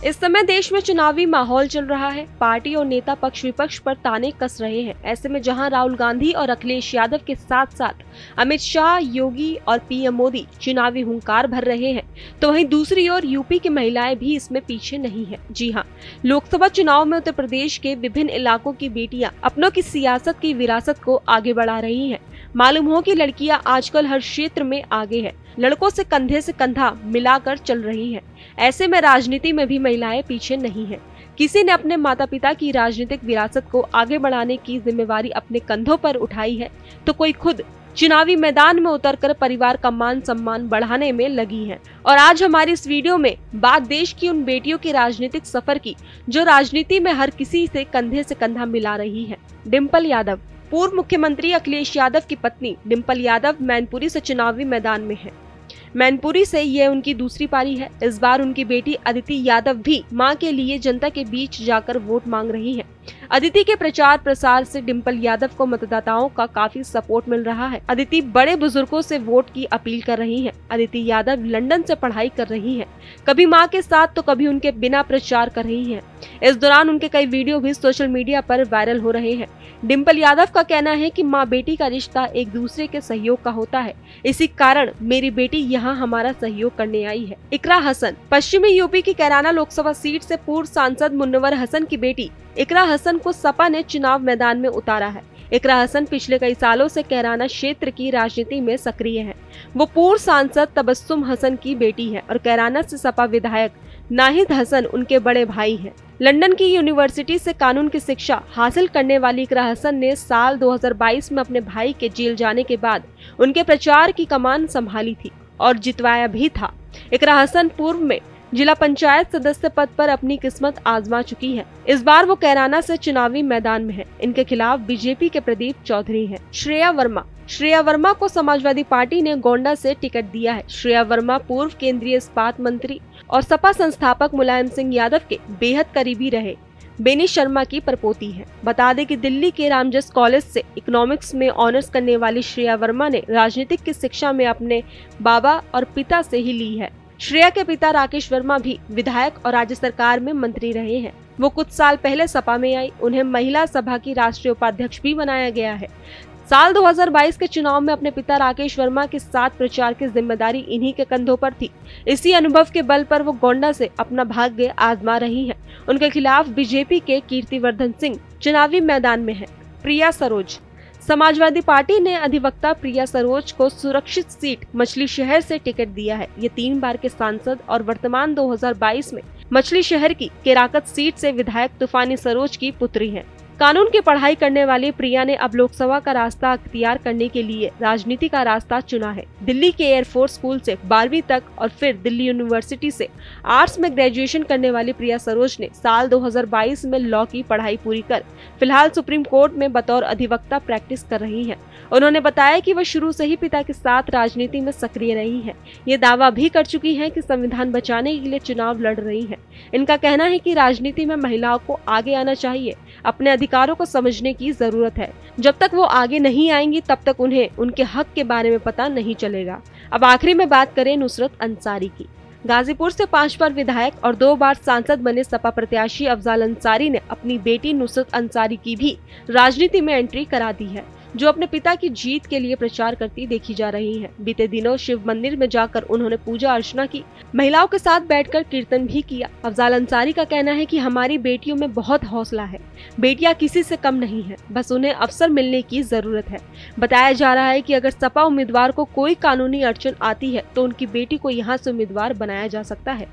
इस समय देश में चुनावी माहौल चल रहा है। पार्टी और नेता पक्ष विपक्ष पर ताने कस रहे हैं। ऐसे में जहां राहुल गांधी और अखिलेश यादव के साथ साथ अमित शाह, योगी और पीएम मोदी चुनावी हुंकार भर रहे हैं, तो वहीं दूसरी ओर यूपी की महिलाएं भी इसमें पीछे नहीं है। जी हां, लोकसभा चुनाव में उत्तर प्रदेश के विभिन्न इलाकों की बेटियां अपनों की सियासत की विरासत को आगे बढ़ा रही हैं। मालूम हो कि लड़कियां आजकल हर क्षेत्र में आगे है, लड़कों से कंधा मिलाकर चल रही हैं। ऐसे में राजनीति में भी महिलाएं पीछे नहीं हैं। किसी ने अपने माता पिता की राजनीतिक विरासत को आगे बढ़ाने की जिम्मेवारी अपने कंधों पर उठाई है, तो कोई खुद चुनावी मैदान में उतरकर परिवार का मान सम्मान बढ़ाने में लगी है। और आज हमारी इस वीडियो में बात देश की उन बेटियों के राजनीतिक सफर की जो राजनीति में हर किसी से कंधा मिला रही है। डिम्पल यादव। पूर्व मुख्यमंत्री अखिलेश यादव की पत्नी डिम्पल यादव मैनपुरी से चुनावी मैदान में है। मैनपुरी से यह उनकी दूसरी पारी है। इस बार उनकी बेटी अदिति यादव भी मां के लिए जनता के बीच जाकर वोट मांग रही है। अदिति के प्रचार प्रसार से डिम्पल यादव को मतदाताओं का काफी सपोर्ट मिल रहा है। अदिति बड़े बुजुर्गों से वोट की अपील कर रही हैं। अदिति यादव लंदन से पढ़ाई कर रही हैं। कभी मां के साथ तो कभी उनके बिना प्रचार कर रही हैं। इस दौरान उनके कई वीडियो भी सोशल मीडिया पर वायरल हो रहे हैं। डिम्पल यादव का कहना है कि माँ बेटी का रिश्ता एक दूसरे के सहयोग का होता है, इसी कारण मेरी बेटी यहाँ हमारा सहयोग करने आई है। इकरा हसन। पश्चिमी यूपी की कैराना लोकसभा सीट से पूर्व सांसद मुन्नवर हसन की बेटी इकरा हसन को सपा ने चुनाव मैदान में उतारा है। इकरा हसन पिछले कई सालों से कैराना क्षेत्र की राजनीति में सक्रिय है। वो पूर्व सांसद तबस्सुम हसन की बेटी है और कैराना से सपा विधायक नाहिद हसन उनके बड़े भाई हैं। लंदन की यूनिवर्सिटी से कानून की शिक्षा हासिल करने वाली इकरा हसन ने साल 2022 में अपने भाई के जेल जाने के बाद उनके प्रचार की कमान संभाली थी और जितवाया भी था। इकरा हसन पूर्व में जिला पंचायत सदस्य पद पर अपनी किस्मत आजमा चुकी है। इस बार वो कैराना से चुनावी मैदान में है। इनके खिलाफ बीजेपी के प्रदीप चौधरी हैं। श्रेया वर्मा। श्रेया वर्मा को समाजवादी पार्टी ने गोंडा से टिकट दिया है। श्रेया वर्मा पूर्व केंद्रीय इस्पात मंत्री और सपा संस्थापक मुलायम सिंह यादव के बेहद करीबी रहे बेनी शर्मा की परपोती है। बता दें कि दिल्ली के रामजस कॉलेज से इकोनॉमिक्स में ऑनर्स करने वाली श्रेया वर्मा ने राजनीतिक की शिक्षा में अपने बाबा और पिता से ही ली है। श्रेया के पिता राकेश वर्मा भी विधायक और राज्य सरकार में मंत्री रहे हैं। वो कुछ साल पहले सपा में आई। उन्हें महिला सभा की राष्ट्रीय उपाध्यक्ष भी बनाया गया है। साल 2022 के चुनाव में अपने पिता राकेश वर्मा के साथ प्रचार की जिम्मेदारी इन्हीं के कंधों पर थी। इसी अनुभव के बल पर वो गोंडा से अपना भाग्य आजमा रही हैं। उनके खिलाफ बीजेपी के कीर्तिवर्धन सिंह चुनावी मैदान में है। प्रिया सरोज। समाजवादी पार्टी ने अधिवक्ता प्रिया सरोज को सुरक्षित सीट मछली शहर से टिकट दिया है। ये 3 बार के सांसद और वर्तमान 2022 में मछली शहर की केराकत सीट से विधायक तूफानी सरोज की पुत्री हैं। कानून की पढ़ाई करने वाली प्रिया ने अब लोकसभा का रास्ता अख्तियार करने के लिए राजनीति का रास्ता चुना है। दिल्ली के एयरफोर्स स्कूल से 12वीं तक और फिर दिल्ली यूनिवर्सिटी से आर्ट्स में ग्रेजुएशन करने वाली प्रिया सरोज ने साल 2022 में लॉ की पढ़ाई पूरी कर फिलहाल सुप्रीम कोर्ट में बतौर अधिवक्ता प्रैक्टिस कर रही हैं। उन्होंने बताया कि वह शुरू से ही पिता के साथ राजनीति में सक्रिय रही है। ये दावा भी कर चुकी हैं कि संविधान बचाने के लिए चुनाव लड़ रही हैं। इनका कहना है कि राजनीति में महिलाओं को आगे आना चाहिए, अपने अधिकारों को समझने की जरूरत है। जब तक वो आगे नहीं आएंगी तब तक उन्हें उनके हक के बारे में पता नहीं चलेगा। अब आखिरी में बात करें नुसरत अंसारी की। गाजीपुर से 5 बार विधायक और 2 बार सांसद बने सपा प्रत्याशी अफजाल अंसारी ने अपनी बेटी नुसरत अंसारी की भी राजनीति में एंट्री करा दी है, जो अपने पिता की जीत के लिए प्रचार करती देखी जा रही हैं। बीते दिनों शिव मंदिर में जाकर उन्होंने पूजा अर्चना की, महिलाओं के साथ बैठकर कीर्तन भी किया। अफजाल अंसारी का कहना है कि हमारी बेटियों में बहुत हौसला है, बेटियां किसी से कम नहीं है, बस उन्हें अवसर मिलने की जरूरत है। बताया जा रहा है कि अगर सपा उम्मीदवार को कोई कानूनी अड़चन आती है तो उनकी बेटी को यहाँ से उम्मीदवार बनाया जा सकता है।